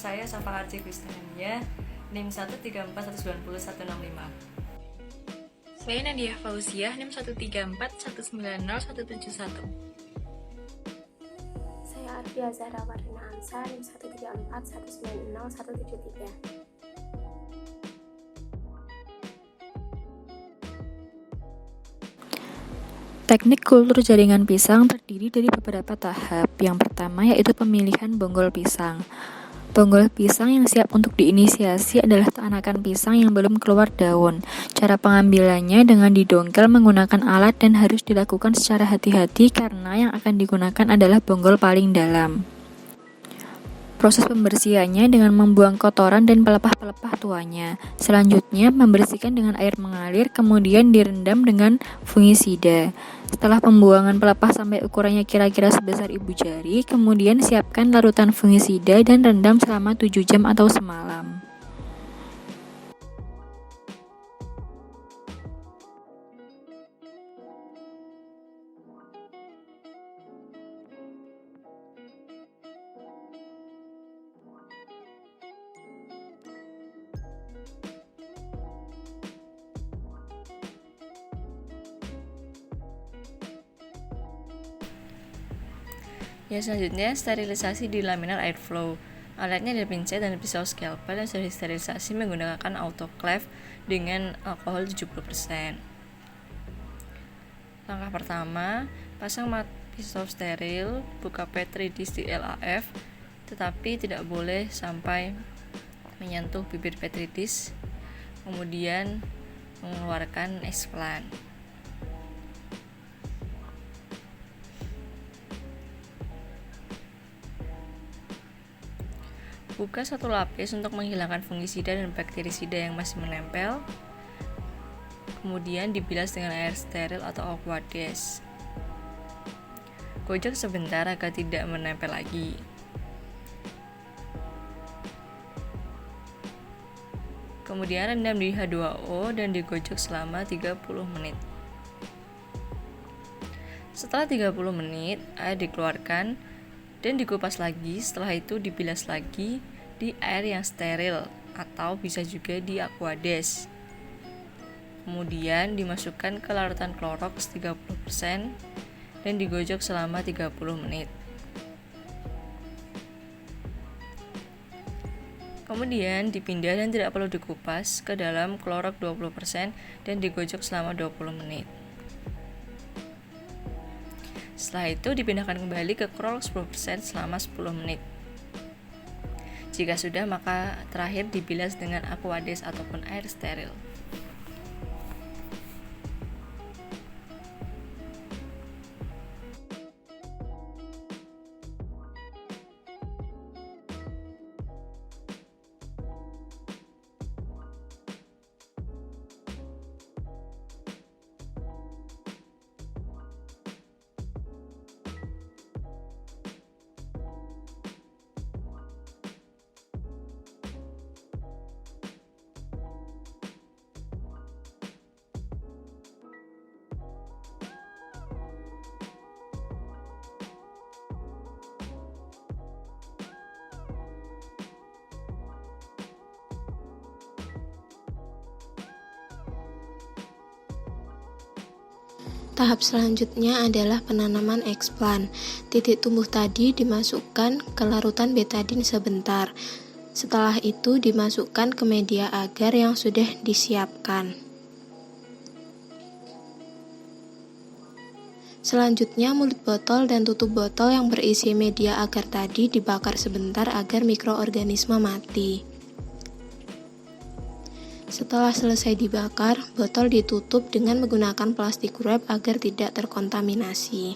saya Safa Arci Kristania, NIM 134190165. Saya Nadia Fauziah, NIM 134190171. Saya Arfia Zahra Wardina Ansa, NIM 134190173. Teknik kultur jaringan pisang terdiri dari beberapa tahap. Yang pertama yaitu pemilihan bonggol pisang. Bonggol pisang yang siap untuk diinisiasi adalah anakan pisang yang belum keluar daun. Cara pengambilannya dengan didongkel menggunakan alat dan harus dilakukan secara hati-hati karena yang akan digunakan adalah bonggol paling dalam. Proses pembersihannya dengan membuang kotoran dan pelepah-pelepah tuanya. Selanjutnya, membersihkan dengan air mengalir, kemudian direndam dengan fungisida. Setelah pembuangan pelepah sampai ukurannya kira-kira sebesar ibu jari, kemudian siapkan larutan fungisida dan rendam selama 7 jam atau semalam. Selanjutnya sterilisasi di laminar airflow. Alatnya ada pincet dan pisau scalpel yang sudah disterilisasi menggunakan autoclave dengan alkohol 70%. Langkah pertama, pasang pisau steril, buka petri dish di LAF, tetapi tidak boleh sampai menyentuh bibir petri dish. Kemudian mengeluarkan explant. Buka satu lapis untuk menghilangkan fungisida dan bakterisida yang masih menempel. Kemudian dibilas dengan air steril atau aqua dash. Gojok sebentar agar tidak menempel lagi. Kemudian rendam di H2O dan digojok selama 30 menit. Setelah 30 menit, air dikeluarkan dan dikupas lagi. Setelah itu dibilas lagi di air yang steril atau bisa juga di aqua dash. Kemudian dimasukkan ke larutan Clorox 30% dan digojok selama 30 menit. Kemudian dipindah dan tidak perlu dikupas ke dalam Clorox 20% dan digojok selama 20 menit. Setelah itu dipindahkan kembali ke Clorox 10% selama 10 menit. Jika sudah, maka terakhir dibilas dengan aqua dash ataupun air steril. Tahap selanjutnya adalah penanaman explant. Titik tumbuh tadi dimasukkan ke larutan betadin sebentar. Setelah itu dimasukkan ke media agar yang sudah disiapkan. Selanjutnya mulut botol dan tutup botol yang berisi media agar tadi dibakar sebentar agar mikroorganisme mati. Setelah selesai dibakar, botol ditutup dengan menggunakan plastik wrap agar tidak terkontaminasi.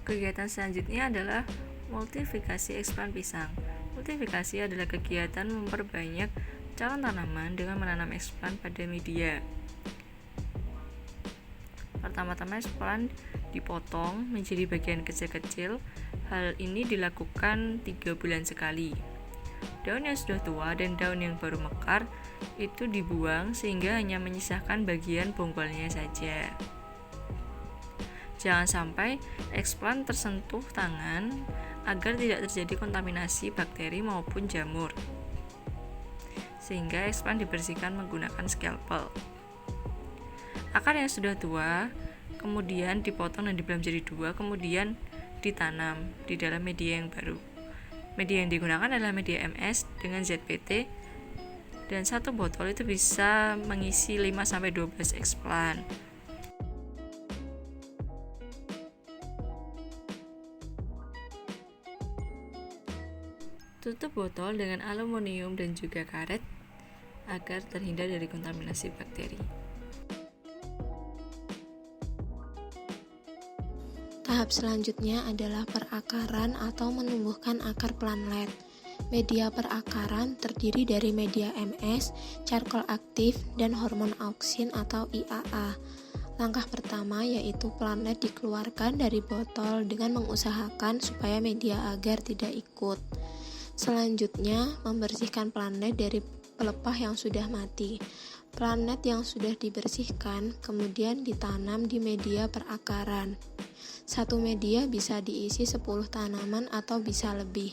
Kegiatan selanjutnya adalah multifikasi explant pisang. Multifikasi adalah kegiatan memperbanyak calon tanaman dengan menanam explant pada media. Pertama-tama explant dipotong menjadi bagian kecil-kecil. Hal ini dilakukan 3 bulan sekali. Daun yang sudah tua dan daun yang baru mekar itu dibuang sehingga hanya menyisakan bagian bonggolnya saja. Jangan sampai eksplan tersentuh tangan agar tidak terjadi kontaminasi bakteri maupun jamur. Sehingga eksplan dibersihkan menggunakan scalpel. Akar yang sudah tua kemudian dipotong dan dibelah menjadi dua, kemudian ditanam di dalam media yang baru. Media yang digunakan adalah media MS dengan ZPT, dan satu botol itu bisa mengisi 5-12 eksplan. Tutup botol dengan aluminium dan juga karet agar terhindar dari kontaminasi bakteri. Tahap selanjutnya adalah perakaran atau menumbuhkan akar planlet. Media perakaran terdiri dari media MS, charcoal aktif, dan hormon auksin atau IAA. Langkah pertama yaitu planlet dikeluarkan dari botol dengan mengusahakan supaya media agar tidak ikut. Selanjutnya, membersihkan planlet dari pelepah yang sudah mati. Planlet yang sudah dibersihkan kemudian ditanam di media perakaran. Satu media bisa diisi 10 tanaman atau bisa lebih.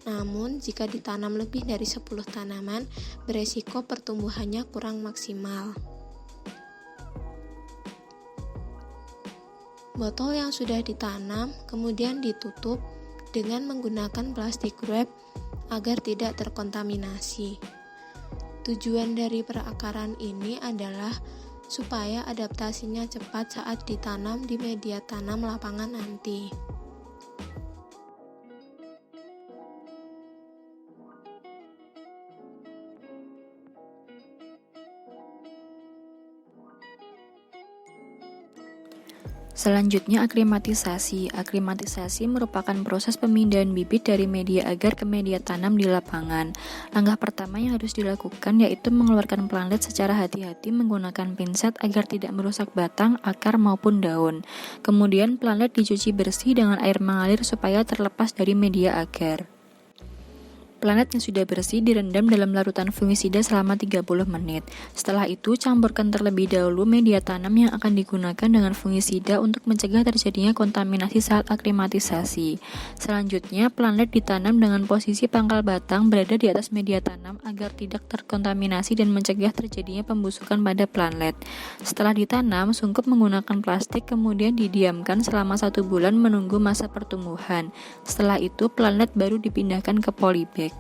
Namun, jika ditanam lebih dari 10 tanaman, beresiko pertumbuhannya kurang maksimal. Botol yang sudah ditanam kemudian ditutup dengan menggunakan plastik wrap agar tidak terkontaminasi. Tujuan dari perakaran ini adalah supaya adaptasinya cepat saat ditanam di media tanam lapangan nanti. Selanjutnya aklimatisasi. Aklimatisasi merupakan proses pemindahan bibit dari media agar ke media tanam di lapangan. Langkah pertama yang harus dilakukan yaitu mengeluarkan planlet secara hati-hati menggunakan pinset agar tidak merusak batang, akar maupun daun. Kemudian planlet dicuci bersih dengan air mengalir supaya terlepas dari media agar. Planlet yang sudah bersih direndam dalam larutan fungisida selama 30 menit. Setelah itu, campurkan terlebih dahulu media tanam yang akan digunakan dengan fungisida untuk mencegah terjadinya kontaminasi saat aklimatisasi. Selanjutnya, planlet ditanam dengan posisi pangkal batang berada di atas media tanam agar tidak terkontaminasi dan mencegah terjadinya pembusukan pada planlet. Setelah ditanam, sungkup menggunakan plastik kemudian didiamkan selama 1 bulan menunggu masa pertumbuhan. Setelah itu, planlet baru dipindahkan ke polybag.